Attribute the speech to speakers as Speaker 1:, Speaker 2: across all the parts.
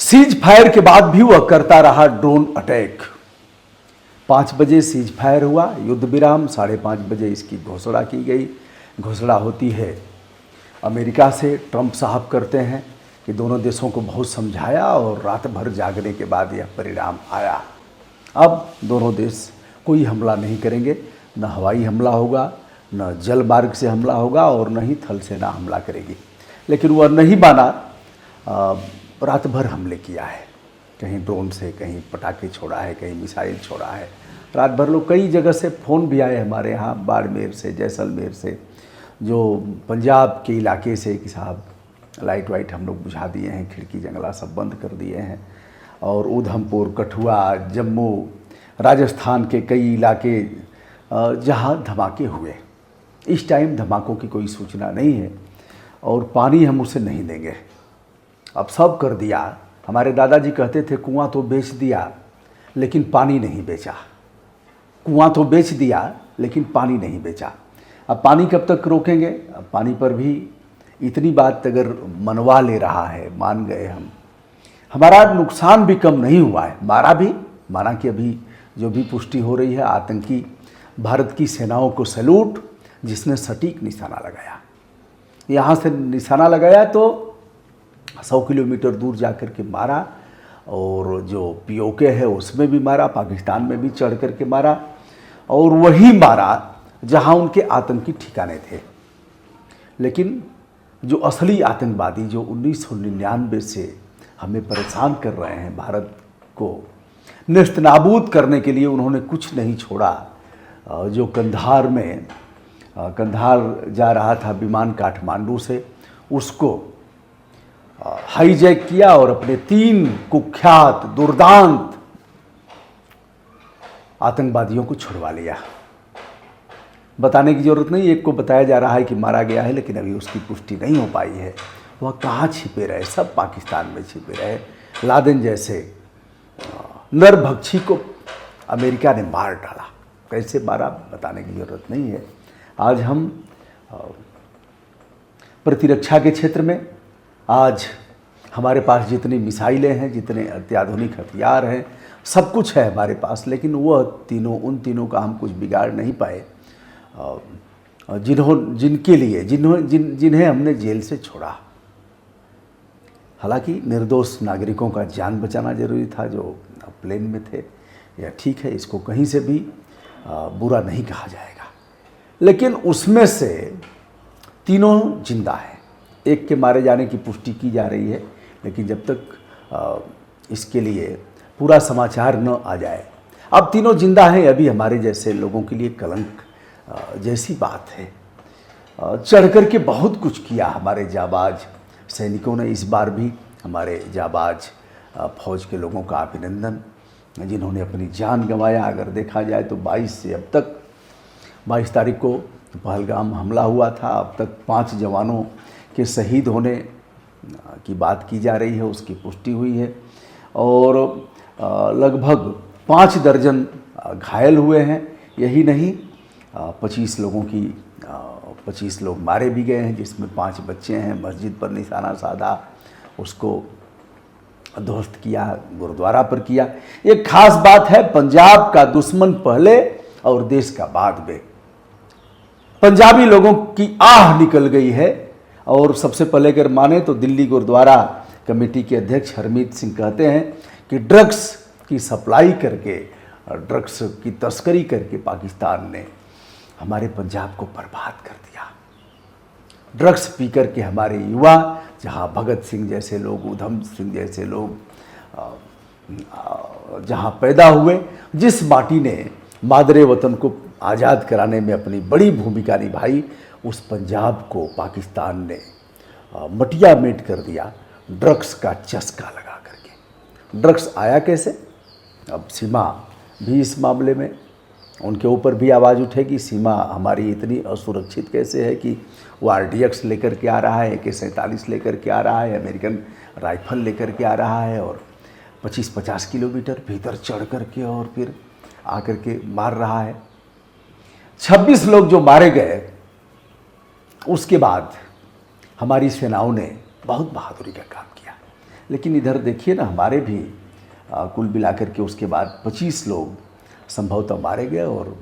Speaker 1: Cease fire के बाद भी वह करता रहा ड्रोन अटैक। 5 बजे सीज फायर हुआ, युद्ध विराम। 5:30 बजे इसकी घोषणा की गई। घोषणा होती है अमेरिका से। ट्रंप साहब करते हैं कि दोनों देशों को बहुत समझाया और रात भर जागने के बाद यह परिणाम आया। अब दोनों देश कोई हमला नहीं करेंगे, न हवाई हमला होगा, न जल मार्ग से हमला होगा और न ही थल सेना हमला करेगी। लेकिन वह नहीं माना। रात भर हमले किया है, कहीं ड्रोन से, कहीं पटाखे छोड़ा है, कहीं मिसाइल छोड़ा है। रात भर लोग, कई जगह से फ़ोन भी आए हमारे यहाँ, बाड़मेर से, जैसलमेर से, जो पंजाब के इलाके से कि साहब लाइट वाइट हम लोग बुझा दिए हैं, खिड़की जंगला सब बंद कर दिए हैं। और उधमपुर, कठुआ, जम्मू, राजस्थान के कई इलाके जहाँ धमाके हुए। इस टाइम धमाकों की कोई सूचना नहीं है और पानी हम उसे नहीं देंगे। अब सब कर दिया। हमारे दादाजी कहते थे कुआं तो बेच दिया लेकिन पानी नहीं बेचा। कुआं तो बेच दिया लेकिन पानी नहीं बेचा। अब पानी कब तक रोकेंगे? अब पानी पर भी इतनी बात अगर मनवा ले रहा है, मान गए हम, हमारा नुकसान भी कम नहीं हुआ है, माना कि अभी जो भी पुष्टि हो रही है, आतंकी भारत की सेनाओं को सैल्यूट, जिसने सटीक निशाना लगाया। यहाँ से निशाना लगाया तो 100 किलोमीटर दूर जाकर के मारा, और जो पीओके है उसमें भी मारा, पाकिस्तान में भी चढ़ कर के मारा, और वही मारा जहाँ उनके आतंकी ठिकाने थे। लेकिन जो असली आतंकवादी जो 1999 से हमें परेशान कर रहे हैं, भारत को नेस्तनाबूद करने के लिए उन्होंने कुछ नहीं छोड़ा। जो कंधार जा रहा था विमान काठमांडू से, उसको हाईजैक किया और अपने 3 कुख्यात दुर्दांत आतंकवादियों को छुड़वा लिया। बताने की जरूरत नहीं, एक को बताया जा रहा है कि मारा गया है, लेकिन अभी उसकी पुष्टि नहीं हो पाई है। वह कहाँ छिपे रहे? सब पाकिस्तान में छिपे रहे। लादेन जैसे नरभक्षी को अमेरिका ने मार डाला। कैसे मारा बताने की जरूरत नहीं है। आज हम प्रतिरक्षा के क्षेत्र में, आज हमारे पास जितनी मिसाइलें हैं, जितने अत्याधुनिक हथियार हैं, सब कुछ है हमारे पास, लेकिन उन तीनों का हम कुछ बिगाड़ नहीं पाए जिन्हें हमने जेल से छोड़ा। हालांकि निर्दोष नागरिकों का जान बचाना जरूरी था जो प्लेन में थे। यह ठीक है, इसको कहीं से भी बुरा नहीं कहा जाएगा, लेकिन उसमें से तीनों जिंदा हैं। एक के मारे जाने की पुष्टि की जा रही है, लेकिन जब तक इसके लिए पूरा समाचार न आ जाए, अब तीनों जिंदा हैं। अभी हमारे जैसे लोगों के लिए कलंक जैसी बात है। चढ़ कर के बहुत कुछ किया हमारे जाबाज सैनिकों ने। इस बार भी हमारे जाबाज फौज के लोगों का अभिनंदन, जिन्होंने अपनी जान गंवाया। अगर देखा जाए तो 22 से अब तक, 22 तारीख को पहलगाम हमला हुआ था, अब तक 5 जवानों के शहीद होने की बात की जा रही है, उसकी पुष्टि हुई है। और लगभग 5 दर्जन घायल हुए हैं। यही नहीं, 25 लोग मारे भी गए हैं, जिसमें 5 बच्चे हैं। मस्जिद पर निशाना साधा, उसको ध्वस्त किया, गुरुद्वारा पर किया। एक खास बात है, पंजाब का दुश्मन पहले और देश का बाद में। पंजाबी लोगों की आह निकल गई है। और सबसे पहले अगर माने तो दिल्ली गुरुद्वारा कमेटी के अध्यक्ष हरमीत सिंह कहते हैं कि ड्रग्स की सप्लाई करके, ड्रग्स की तस्करी करके पाकिस्तान ने हमारे पंजाब को बर्बाद कर दिया। ड्रग्स पी करके हमारे युवा, जहाँ भगत सिंह जैसे लोग, उधम सिंह जैसे लोग जहाँ पैदा हुए, जिस माटी ने मादरे वतन को आज़ाद कराने में अपनी बड़ी भूमिका निभाई, उस पंजाब को पाकिस्तान ने मटिया मेट कर दिया ड्रग्स का चस्का लगा करके। ड्रग्स आया कैसे? अब सीमा भी इस मामले में उनके ऊपर भी आवाज़ उठेगी। सीमा हमारी इतनी असुरक्षित कैसे है कि वो RDX लेकर के आ रहा है, AK-47 लेकर के आ रहा है, अमेरिकन राइफल लेकर के आ रहा है, और 25-50 किलोमीटर भीतर चढ़ करके और फिर आकर के मार रहा है। 26 लोग जो मारे गए, उसके बाद हमारी सेनाओं ने बहुत बहादुरी का काम किया। लेकिन इधर देखिए ना, हमारे भी कुल मिलाकर के उसके बाद 25 लोग संभवतः मारे गए और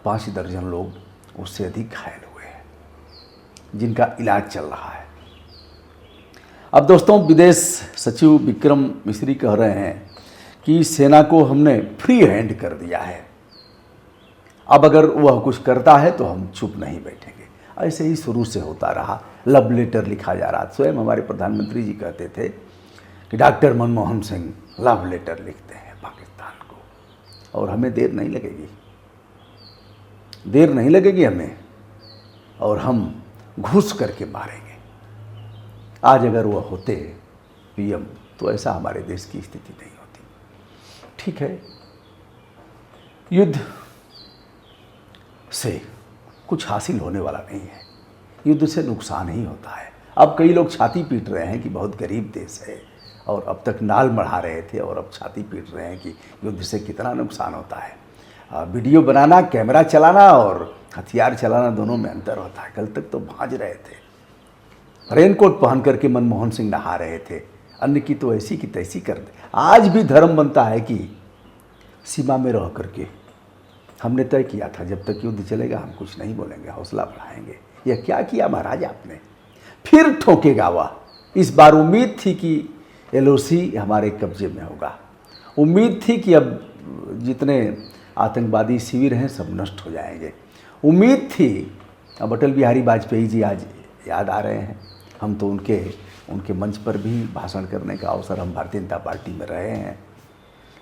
Speaker 1: 5 दर्जन लोग उससे अधिक घायल हुए हैं, जिनका इलाज चल रहा है। अब दोस्तों, विदेश सचिव विक्रम मिस्री कह रहे हैं कि सेना को हमने फ्री हैंड कर दिया है, अब अगर वह कुछ करता है तो हम चुप नहीं बैठेंगे। ऐसे ही शुरू से होता रहा, लव लेटर लिखा जा रहा। स्वयं हमारे प्रधानमंत्री जी कहते थे कि doctor Manmohan Singh love letter लिखते हैं पाकिस्तान को, और हमें देर नहीं लगेगी हमें, और हम घुस करके मारेंगे। आज अगर वह होते पीएम तो ऐसा हमारे देश की स्थिति नहीं होती। ठीक है, युद्ध से कुछ हासिल होने वाला नहीं है, युद्ध से नुकसान ही होता है। अब कई लोग छाती पीट रहे हैं कि बहुत गरीब देश है, और अब तक नाल बढ़ा रहे थे और अब छाती पीट रहे हैं कि युद्ध से कितना नुकसान होता है। वीडियो बनाना, कैमरा चलाना और हथियार चलाना, दोनों में अंतर होता है। कल तक तो भांज रहे थे, रेनकोट पहन करके मनमोहन सिंह नहा रहे थे, अन्य की तो ऐसी की तैसी कर दे। आज भी धर्म बनता है कि सीमा में रह करके, हमने तय किया था जब तक युद्ध चलेगा हम कुछ नहीं बोलेंगे, हौसला बढ़ाएंगे। यह क्या किया महाराज आपने? फिर ठोकेगा वह। इस बार उम्मीद थी कि एलओसी हमारे कब्जे में होगा, उम्मीद थी कि अब जितने आतंकवादी शिविर हैं सब नष्ट हो जाएंगे, उम्मीद थी। अब अटल बिहारी वाजपेयी जी आज याद आ रहे हैं, हम तो उनके मंच पर भी भाषण करने का अवसर, हम भारतीय जनता पार्टी में रहे हैं,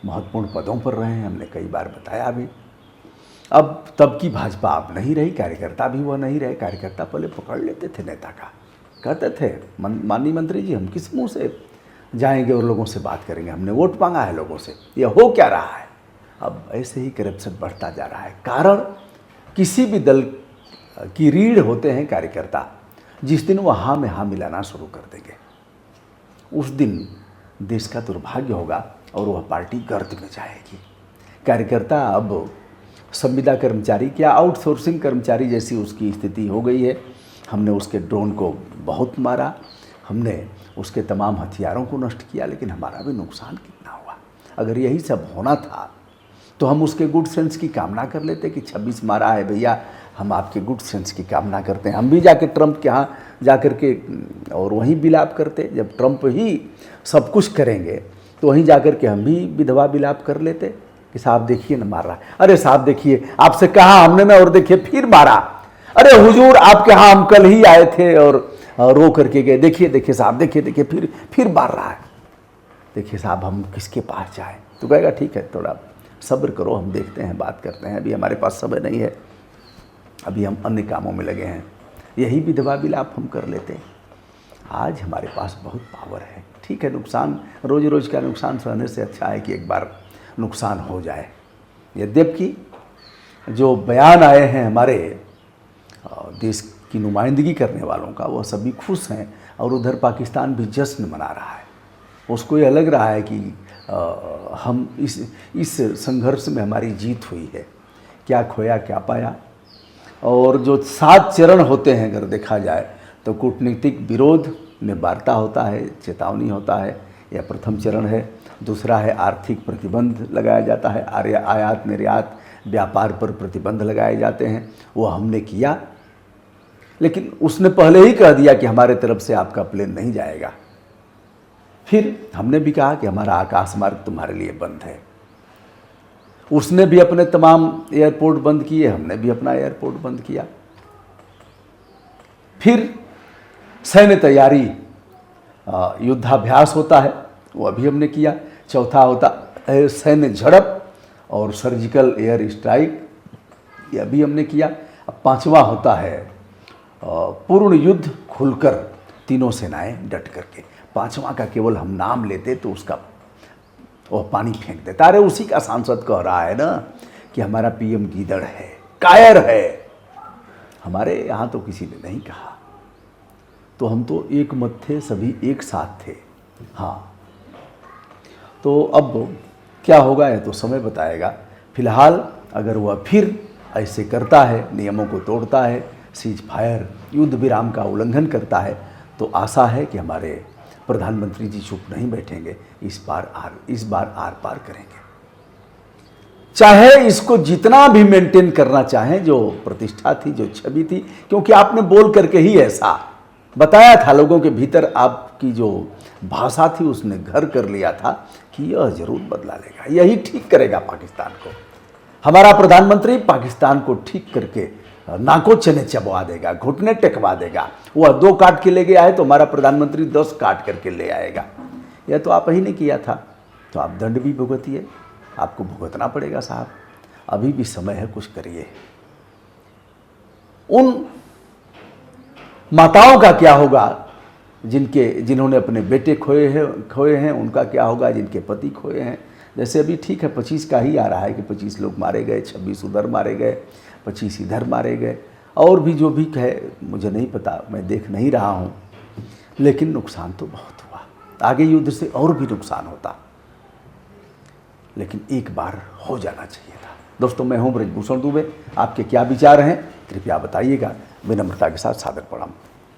Speaker 1: महत्वपूर्ण पदों पर रहे हैं, हमने कई बार बताया भी। अब तब की भाजपा अब नहीं रही, कार्यकर्ता भी वह नहीं रहे। कार्यकर्ता पहले पकड़ लेते थे नेता का, कहते थे माननीय मंत्री जी हम किस मुंह से जाएंगे और लोगों से बात करेंगे, हमने वोट मांगा है लोगों से, यह हो क्या रहा है? अब ऐसे ही करप्शन बढ़ता जा रहा है। कारण किसी भी दल की रीढ़ होते हैं कार्यकर्ता, जिस दिन वह हाँ में हाँ मिलाना शुरू कर देंगे उस दिन देश का दुर्भाग्य होगा और वह पार्टी गर्त में जाएगी। कार्यकर्ता अब संविदा कर्मचारी क्या आउटसोर्सिंग कर्मचारी जैसी उसकी स्थिति हो गई है। हमने उसके ड्रोन को बहुत मारा, हमने उसके तमाम हथियारों को नष्ट किया, लेकिन हमारा भी नुकसान कितना हुआ। अगर यही सब होना था तो हम उसके गुड सेंस की कामना कर लेते कि 26 मारा है भैया, हम आपके गुड सेंस की कामना करते हैं। हम भी जाके ट्रंप के यहाँ जा कर के और वहीं विलाप करते। जब ट्रंप ही सब कुछ करेंगे तो वहीं जा कर के हम भी विधवा विलाप कर लेते कि साहब देखिए ना मार रहा है, अरे साहब देखिए आपसे कहा हमने ना, और देखिए फिर मारा, अरे हुजूर आपके यहाँ हम कल ही आए थे और रो करके गए, देखिए साहब देखिए फिर मार रहा है, देखिए साहब हम किसके पास जाएं? तो कहेगा ठीक है थोड़ा सब्र करो, हम देखते हैं, बात करते हैं, अभी हमारे पास समय नहीं है, अभी हम अन्य कामों में लगे हैं। यही विधवा विलाप हम कर लेते। आज हमारे पास बहुत पावर है। ठीक है, नुकसान रोज रोज का नुकसान सहने से अच्छा है कि एक बार नुकसान हो जाए। यद्यपि जो बयान आए हैं हमारे देश की नुमाइंदगी करने वालों का, वह सभी खुश हैं और उधर पाकिस्तान भी जश्न मना रहा है। उसको ये लग रहा है कि हम इस संघर्ष में हमारी जीत हुई है, क्या खोया क्या पाया। और जो 7 चरण होते हैं अगर देखा जाए तो कूटनीतिक विरोध में वार्ता होता है, चेतावनी होता है, यह प्रथम चरण है। दूसरा है आर्थिक प्रतिबंध लगाया जाता है, आयात निर्यात व्यापार पर प्रतिबंध लगाए जाते हैं, वो हमने किया। लेकिन उसने पहले ही कह दिया कि हमारे तरफ से आपका प्लेन नहीं जाएगा। फिर हमने भी कहा कि हमारा आकाश मार्ग तुम्हारे लिए बंद है। उसने भी अपने तमाम एयरपोर्ट बंद किए, हमने भी अपना एयरपोर्ट बंद किया। फिर सैन्य तैयारी, युद्धाभ्यास होता है, वो अभी हमने किया। चौथा होता है सैन्य झड़प और सर्जिकल एयर स्ट्राइक, ये अभी हमने किया। अब 5वां होता है पूर्ण युद्ध खुलकर, तीनों सेनाएं डट करके। 5वां का केवल हम नाम लेते तो उसका वह पानी फेंक देता। अरे उसी का सांसद कह रहा है ना कि हमारा पीएम गीदड़ है, कायर है। हमारे यहाँ तो किसी ने नहीं कहा, तो हम तो एक मत थे, सभी एक साथ थे। हाँ, तो अब क्या होगा यह तो समय बताएगा। फिलहाल अगर वह फिर ऐसे करता है, नियमों को तोड़ता है, सीज फायर युद्ध विराम का उल्लंघन करता है, तो आशा है कि हमारे प्रधानमंत्री जी चुप नहीं बैठेंगे, इस बार आर पार करेंगे। चाहे इसको जितना भी मेंटेन करना चाहें, जो प्रतिष्ठा थी, जो छवि थी, क्योंकि आपने बोल करके ही ऐसा बताया था, लोगों के भीतर आपकी जो भाषा थी उसने घर कर लिया था कि यह जरूर बदला लेगा, यही ठीक करेगा पाकिस्तान को। हमारा प्रधानमंत्री पाकिस्तान को ठीक करके नाको चने चबवा देगा, घुटने टेकवा देगा। वह 2 काट के ले गया है तो हमारा प्रधानमंत्री 10 काट करके ले आएगा। यह तो आप ही ने किया था, तो आप दंड भी भुगतिए, आपको भुगतना पड़ेगा साहब। अभी भी समय है, कुछ करिए। उन माताओं का क्या होगा जिन्होंने अपने बेटे खोए हैं, उनका क्या होगा जिनके पति खोए हैं। जैसे अभी ठीक है 25 का ही आ रहा है कि 25 लोग मारे गए, 26 उधर मारे गए, 25 इधर मारे गए, और भी जो भी कहे मुझे नहीं पता, मैं देख नहीं रहा हूँ, लेकिन नुकसान तो बहुत हुआ। आगे युद्ध से और भी नुकसान होता, लेकिन एक बार हो जाना चाहिए था। दोस्तों, मैं हूं ब्रजभूषण दुबे, आपके क्या विचार हैं कृपया बताइएगा। विनम्रता के साथ सादर प्रणाम।